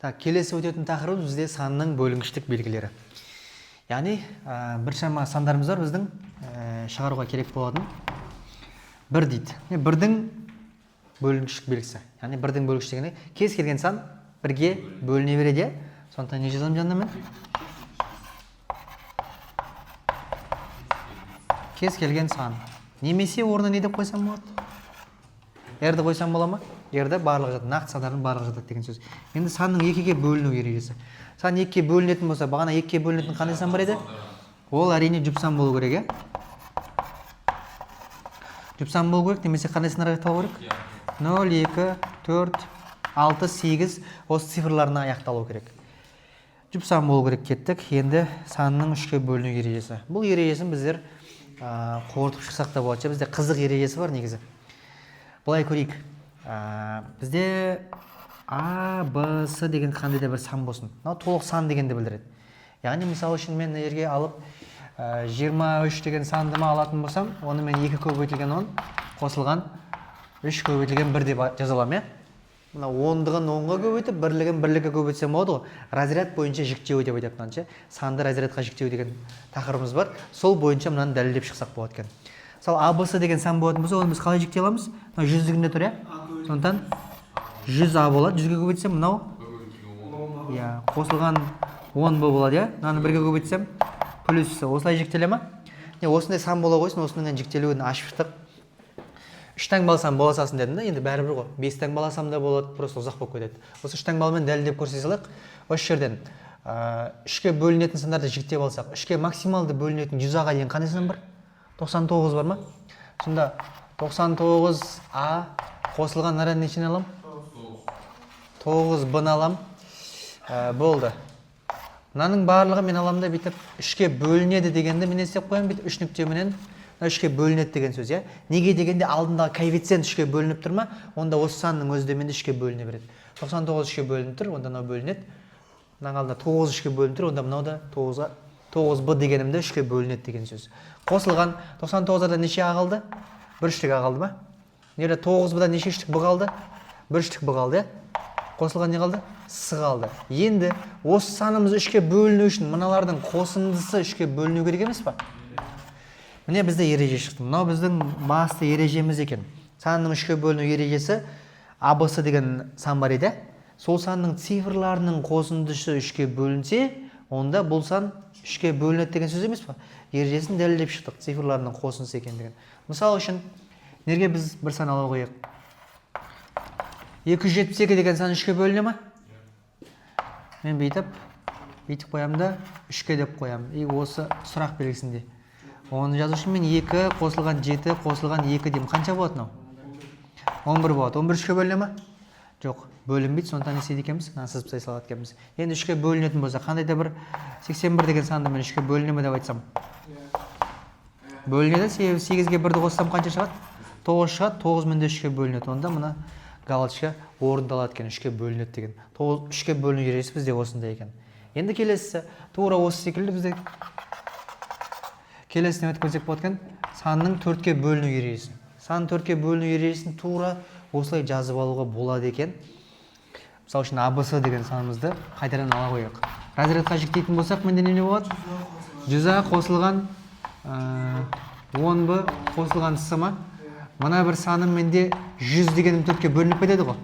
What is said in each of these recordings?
Келесі өтетін тақырыбымыз бізде санның бөлінгіштік белгілері. Яғни біршама сандарымыз бар біздің шығаруға керек болатын. Бір дейді. Бірдің бөлінгіштік белгісі. Яғни бірдің бөлінгіштігіне кез келген сан бірге бөліне береді. Сондықтан не жазамын жанына мен? Кез келген сан. Немесе орнына не деп қойсам болады? R-ді қойсам бола ма? R-ді барлығы жатады, нақты сандардың барлығы жатады деген сөз. Енді санның екіге бөліну ережесі. Сан екіге бөлінетін болса, бағана екіге бөлінетін қандай сан бар еді? Ол әрине жұп сан болу керек, жұп сан болу керек, немесе қандай сандар аяқталу керек? 0, 2, 4, 6, 8 осы цифрларына аяқталу керек. Жұп сан болу керек кеттік. Енді санның үшке бөліну ережесі. Бұл ережесін біздер қорытып шықсақ та болады. Бізде қызық ережесі бар негізі. Былай көрейік. Бізде А, Б, С деген қандай да бір сан болсын. Толық сан дегенді білдіреді. Яғни мысалы үшін мен жерге алып 23 деген сандыма алатын болсам, оны мен 2 көбейтілген 10 қосылған 3 көбейтілген 1 деп жаза аламын. Мына 10-дығын 10-ға көбейтіп, бірлігін бірлікке көбейтсем болады ғой. Разряд бойынша жіктеу деп айтады мынанша. Санды разрядқа жіктеу деген тақырыбымыз бар. Сол бойынша мынаны дәлелдеп шықсақ болады екен. Мысалы АБС деген сан болатын болса, оны біз қалай жіктей аламыз? Мынау 100-дігінде тұр, сондықтан 100А болады. 100-ге көбейтсем мынау қосылған 10Б болады, мынаны 1-ге көбейтсем плюс. Осылай жіктеле ма? Осындай сан бола қойсын, осының жіктелуін ашып шықтық. 3 таңбалы бола салсын дедім да, енді бәрібір ғой. 5 таңбалы да болады, просто ұзақ болып кетеді. Осы 3 таңбалымен дәлелдеп көрсете салайық. Осы жерден 3-ке бөлінетін сандарды жіктеп алсақ, 3-ке максималды бөлінетін 100А-ға дейін қандай сан бар? 99 бар ма? Сонда 99А қосылған наран нешені алам? 9Б-ны алам. Болды. Мынаның барлығы мен аламда бүйтіп 3-ке бөлінеді дегенді мен істеп қоям, бүйтіп 3 нүктеменен 3-ке бөлінеді деген сөз, Неге дегенде алдындағы коэффициент 3-ке бөлініп тұр ма? Онда осы санның өзі де 3-ке бөліне береді. 99 3-ке бөлініп тұр, онда мынау бөлінеді. Мынаның алдында 9 3-ке бөлініп тұр, онда мынау да 9Б дегенімде 3-ке бөлінеді деген сөз. Қосылған 99-да неше А қалды? 1 үштік А қалды ма? Неде 9Б-да неше үштік Б қалды? 1 үштік Б қалды, Қосылған не қалды? С қалды. Енді осы санымыз 3-ке бөліну үшін мыналардың қосындысы 3-ке бөліну керек емес па? Міне бізде ереже шықты. Мынау біздің басты ережеміз екен. Санның 3-ке бөліну ережесі АБС деген сан бар еді. Сол санның цифрларының қосындысы 3-ке бөлінсе, онда бұл сан 3-ке бөлінеді деген сөз емес па? Ережесін дәлелдеп шықтық, цифрларының қосындысы екендігін. Мысалы үшін, неге біз бір сан ала қояйық? 272 деген сан 3-ке бөліне ма? Мен бүйтіп қоям да 3-ке деп қоям. Осы сұрақ белгісінде. Оны жазу үшін мен 2 қосылған 7 қосылған 2 деймін. Қанша болады мынау? 11 болады. 11 3-ке бөліне ма? Жоқ, бөлінбейді. Сондықтан не істейді екенбіз? Сызып тастай салады екенбіз. Енді 3-ке бөлінетін болса, қандай да бір 81 деген санды мен 3-ке бөліне ме деп айтсам? Бөлінеді. 8-ге 1-ді қоссам қанша шығады? 9 шығады. 9 мінде 3-ке бөлінеді. Онда мына галочка орындалады екен, 3-ке бөлінеді деген. 3-ке бөліну ережесі бізде осындай екен. Енді келесі тура осы секілді бізде келесіне өтіп көрсек болады екен, санның 4-ке бөліну ережесі. Санның 4-ке бөліну ережесін тура осылай жазып алуға болады екен. Мысалы үшін АБС деген санымызды қайтадан ала қояйық. Разрядқа жіктейтін болсақ, менде не болады? 100А қосылған 10Б қосылған С ма? Мына бір саным менде 100 дегенім 4-ке бөлініп кетеді ғой.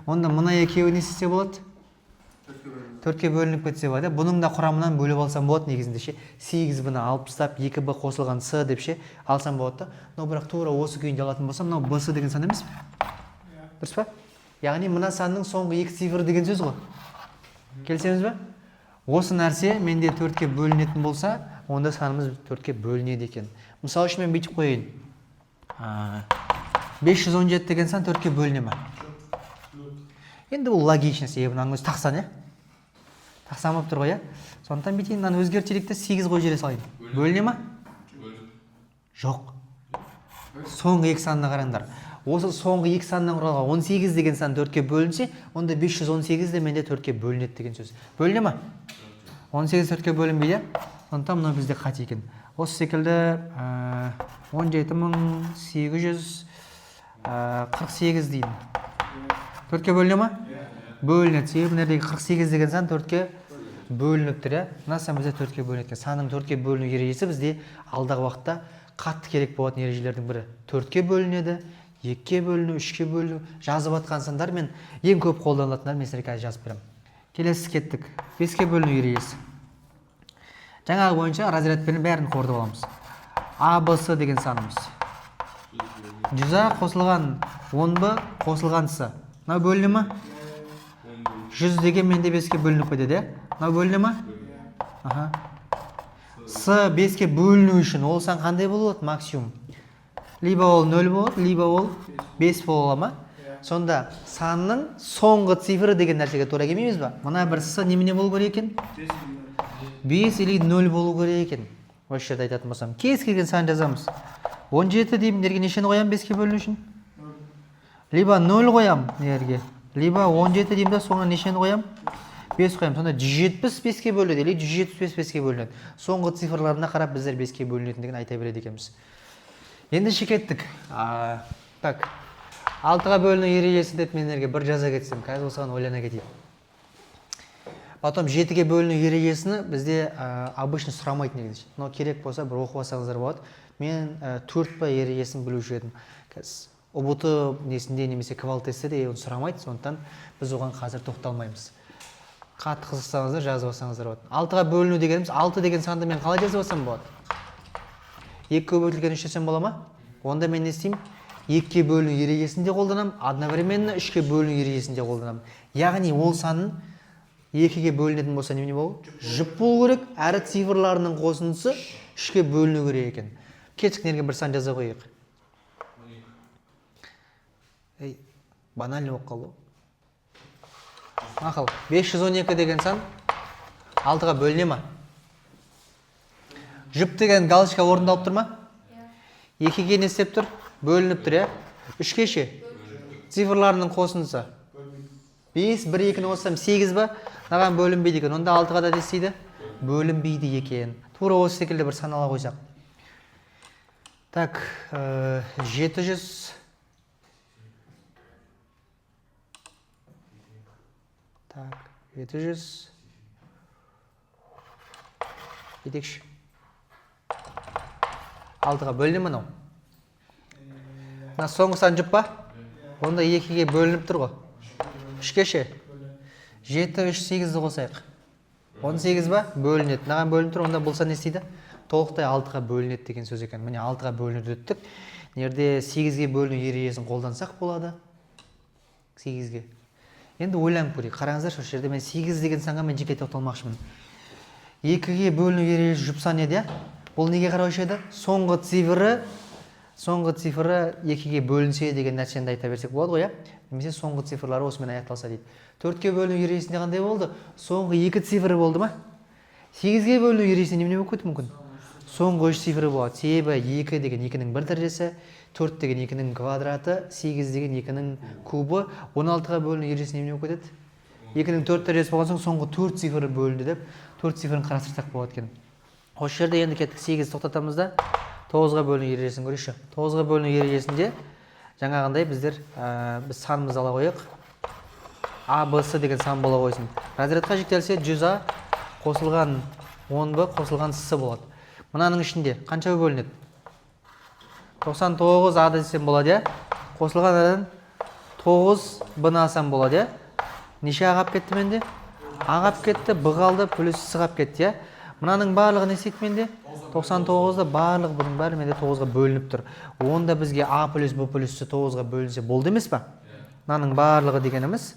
Онда мына екеуі не істесе болады? 4-ке бөлініп кетсе болады. Бұның да құрамынан бөліп алсам болады негізінде. 8Б-ны алып тастап 2Б қосылған С деп алсам болады. Но бірақ тура осы күйінде алатын болсам, мынау БС деген сан емес пе? Дұрыс па? Яғни мына санның соңғы 2 цифры деген сөз ғой. Келісеміз бе? Осы нәрсе менде 4-ке бөлінетін болса, онда санымыз 4-ке бөлінеді екен. Мысалы үшін мен бүйтіп қояйын. 517 деген сан 4-ке бөліне ме? Енді бұл логичный, себебі мынаның өзі тақсан, Тақсан болып тұр ғой, Сондықтан бүйтейін, мынаны өзгертелікті 8 қой жере салайын. Бөліне ме? Жоқ. Соңғы 2 санына қараңдар. Осы соңғы 2 саннан құралған 18 деген сан 4-ке бөлінсе, онда 518 де менде 4-ке бөлінеді деген сөз. Бөліне ме? 18 4-ке бөлінбейді. Сондықтан мынау бізде қате екен. Осы секілді 17848 дейін. 4-ке бөліне ме? бөлінеді. Себебі мына жердегі 48 деген сан 4-ке бөлініп тұр, иә. Мына сан бізде 4-ке бөлінеді екен. Санның 4-ке бөліну ережесі бізде алдағы уақытта қатты керек болатын ережелердің бірі. 4-ке бөлінеді, 2-ке бөліну, 3-ке бөліну. Жазып жатқан сандар мен ең көп қолданылатындар мен сіздерге қазір жазып беремін. Келесі кеттік. 5-ке бөліну ережесі. Жаңағы бойынша разрядпен бәрін қорытып аламыз. А, Б, С деген санымыз. 100-а қосылған 10-б қосылған С. Мынау бөліне ма? 100 деген менде 5-ке бөлініп кетеді, иә? Мынау бөліне ма? Аха. С 5-ке бөліну үшін ол сан қандай болады? Максимум. Либо ол 0 болады, либо ол 5 бола ма? Сонда санның соңғы цифры деген нәрсеге тура келмейміз ба? Мына бір С немене болу керек екен? 5 или 0 болу керек екен. Осы жерде айтатын болсам, кез келген сан жазамыз. 17 деймін, нерге нешені қоям 5-ке бөліну үшін? Либо 0 қоям, нерге. Либо 17 деймін да соңына нешені қоям? 5 қоям. Сонда 170 5-ке бөлінеді, или 175 5-ке бөлінеді. Соңғы цифрларына қарап біздер 5-ке бөлінетіндігін айта береді екенбіз. Енді кеттік. Так. 6-ға бөліну ережесі деп менерге бір жаза кетсем, қазір осыған ойлана кетейін. Потом 7-ге бөліну ережесіні бізде обычно сұрамайды негізі. Но керек болса бір оқып алсаңыздар болады. Мен 4 ережесін білуші едім. ОБТ несінде немесе квал тестіде оны сұрамайды, сондықтан біз оған қазір тоқталмаймыз. Қатты қызықсаңыздар жазып алсаңыздар болады. 6-ға бөліну дегеніміз 6 деген санды мен қалай жазып алсам болады? 2 көбейтілген 3 десем бола ма? Онда мен не істеймін? 2-ке бөліну ережесінде қолданамын, одновременно 3-ке бөліну ережесінде қолданамын. Яғни ол санның 2-ге бөлінетін болса немене болу? Жұп болу керек, әрі цифрларының қосындысы 3-ке бөліну керек екен. Кетік нерге бір сан жаза қойық. Банальный болып қалу. Мақыл, 512 деген сан 6-ға бөліне ма? Жұп деген галочка орындалып тұр ма? 2-ге не істеп тұр? Бөлініп тұр, иә? 3-ке ше? Цифрларының қосындысы. 5, 1, 2-ні қоссам 8 ба? Наған бөлінбейді екен. Онда 6-ға да десейді? Бөлінбейді екен. Тура осы секілді бір санала қойсақ. Так, 700. Так, 700. Етекші. 6-ға бөліне ма нау? Мына соңғы сан жұп па? Онда 2-ге бөлініп тұр ғой. 3-ке ше? 7, 3, 8-ді қосайық. 18 ба? Бөлінеді. Наған бөлініп тұр? Онда бұл сан не істейді? Толықтай 6-ға бөлінеді деген сөз екен. Міне 6-ға бөлінеді өттік. Нерде 8-ге бөліну ережесін қолдансақ болады? 8-ге. Енді ойланып көрейік. Қараңыздар, осы жерде мен 8 деген санға мен жеке тоқталмақшымын. 2-ге бөліну ережесі жұп сан еді, бұл неге қараушы еді? Соңғы цифры 2-ге бөлінсе деген нәрсені айта берсек болады ғой, немесе соңғы цифрлары осымен аяқталса дейді. 4-ке бөліну ережесінде қандай болды? Соңғы 2 цифры болды ма? 8-ге бөліну ережесінде немене болып кетуі мүмкін? Соңғы 3 цифры болады. Себебі 2 деген 2-нің 1 дәрежесі, 4 деген 2-нің квадраты, 8 деген 2-нің кубы, 16-ға бөліну ережесінде немене болып кетеді? 2-нің 4 дәрежесі болған соң соңғы 4 цифры бөлінді деп 4 цифрын қарастырсақ болады екен. Осы жерде енді кеттік 8 тоқтатамыз да 9-ға бөліну ережесін көрейікші. 9-ға бөліну ережесінде жаңағындай біздер біз санымызды ала қойық. А, Б, С деген сан бола қойсын. Разрядқа жіктелсе 100-а қосылған 10-б қосылған С болады. Мынаның ішінде қанша бөлінеді? 99 А десем болады, иә? Қосылған адан 9 Б-ны алсам болады, иә? Неше ағап кетті менде? Ағап кетті, Б қалды, плюс С қап кетті, иә? Мынаның барлығы не істейді менде? 99-да барлығы бұның бәрі менде 9-ға бөлініп тұр. Онда бізге А плюс Б плюс С 9-ға бөлінсе болды емес па? Мынаның барлығы дегеніміз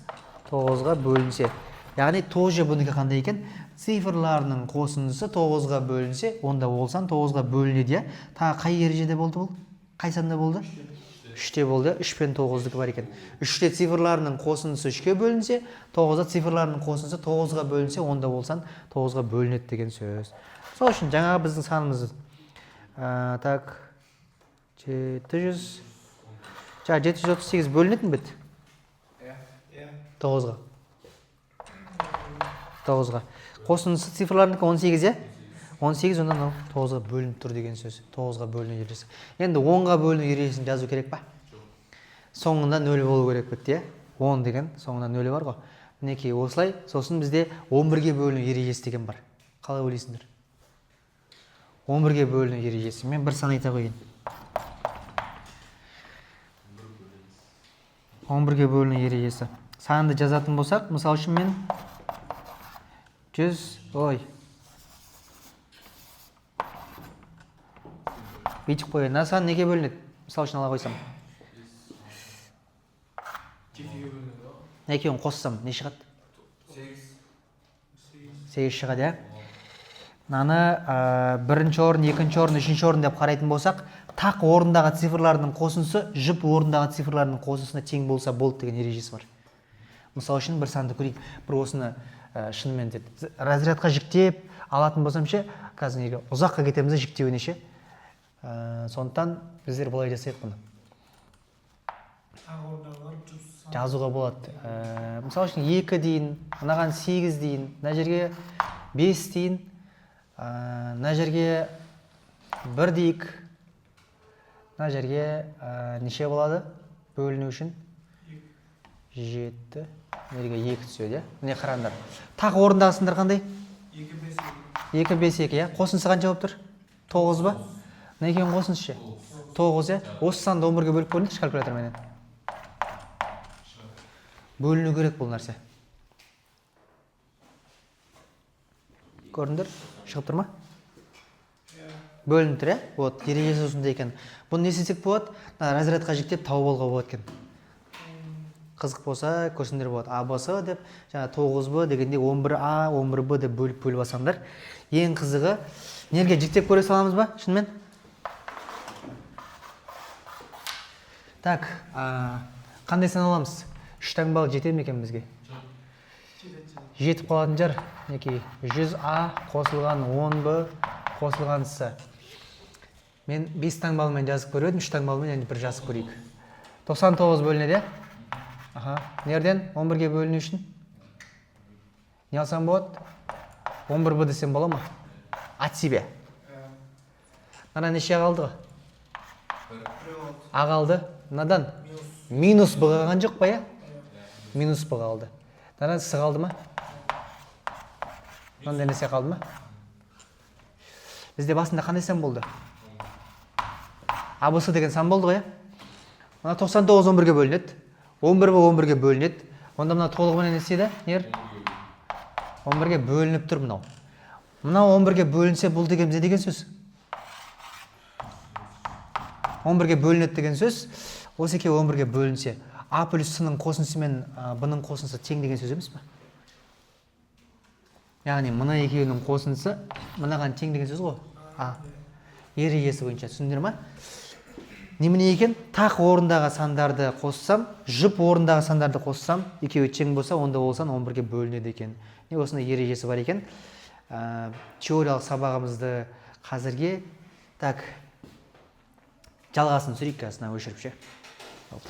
9-ға бөлінсе. Яғни тоже бұнікі қандай екен? Цифрларының қосындысы 9-ға бөлінсе, онда ол сан 9-ға бөлінеді, иә? Тағы қай ережеде болды бұл? Қай санда болды? 3-те болды, 3 пен 9-дікі бар екен. 3-те цифрларының қосындысы 3-ке бөлінсе, 9-да цифрларының қосындысы 9-ға бөлінсе, онда ол сан 9-ға бөлінеді деген сөз. Сол үшін жаңағы біздің санымыз. Так, 700. 738 бөлінетін бет? 9-ға. 9-ға. Қосындысы цифрларының 18, е? 18 ондан 9-ға бөлініп тұр деген сөз. 9-ға бөліну ережесі. Енді 10-ға бөліну ережесін жазу керек па? Соңында 0 болу керек бітті, е? 10 деген соңында 0 бар ғой. мінекей осылай. Сосын бізде 11-ге бөліну ережесі деген бар. Қалай ойлайсыңдар? 11-ге бөліну ережесі. Мен бір сан айта қойын. 11-ге бөліну ережесі. Санды жазатын болсақ, мысал үшін мен 100, бүйтіп қойын. Сан неге бөлінеді? Мысал үшін ала қойсам. Екеуін қоссам, не шығады? 8 шығады, иә? Наны бірінші орын, екінші орын, үшінші орын деп қарайтын болсақ, тақ орындағы цифрлардың қосындысы жұп орындағы цифрлардың қосындысына тең болса болды деген ережесі бар. Мысал үшін бір санды көрейік. Бір осыны шынымен разрядқа жіктеп алатын болсам ше, қазір ұзаққа кетеміз жіктеуіне ше. Сондықтан біздер былай жасайық бұны. Жазуға болады. Мысал үшін 2 дейін, мынаған 8 дейін, мына жерге 5 дейін, мына жерге 1 дейік, мына жерге неше болады бөліну үшін? 7, мына жерге 2 түседі. Міне қараңдар. Тақ орындағысындар қандай? 2, 5, 2, иә? Қосынсы қанша болып тұр? 9 ба? Мына екеуін қосыншы ше? 9, иә? Осы санды 11-ге бөліп көріңізші калькуляторменен. Бөліну керек бұл нәрсе. Көрдіңдер? Шығып тұр ма? Бөлініп тұр, иә? Вот, ережесі осындай екен. Бұны не істесек болады? Разрядқа жіктеп тауып алуға болады екен. Қызық болса, көрсеңдер болады. А басы деп, жаңа 9-б дегенде 11А, 11Б деп бөліп алсаңдар. Ең қызығы, нерге жіктеп көре саламыз ба? Шынымен? Так, қандай сан аламыз? 3 таңбалы жетер ме екен бізге? Жетіп қалатын жар. 100А қосылған 10Б қосылған С. Мен 5 таңбалымен жазып көрдім, 3 таңбалымен енді бір жазып көрейік. 99 бөлінеді, иә? Нерден? 11-ге бөліну үшін? Не алсам болады? 11Б десем бола ма? От себе. Мына неше қалды? А қалды. Мынадан? Минус Б қалған жоқ па, иә? Минус Б қалды. Мынадан С қалды ма? Мынандай несе қалды ма? Бізде басында қандай сан болды? АБС деген сан болды ғой, иә? Мына 99 11-ге бөлінеді. 11 Б 11-ге бөлінеді. Онда мына толығымен не істейді? Нер? 11-ге бөлініп тұр мынау. Мынау 11-ге бөлінсе бұл деген не деген сөз? 11-ге бөлінеді деген сөз. Осы екеуі 11-ге бөлінсе, А плюс С-ның қосындысы мен Б-ның қосындысы тең деген сөз емес пе? Яғни мына екеуінің қосындысы мынаған тең деген сөз ғой. Ережесі бойынша түсіндіңдер ма? Немене екен? Тақ орындағы сандарды қоссам, жұп орындағы сандарды қоссам, екеуі тең болса, онда ол сан 11-ге бөлінеді екен. Не осындай ережесі бар екен. Теориялық сабағымызды қазірге жалғасын түсірейік қазір өшіріп ше.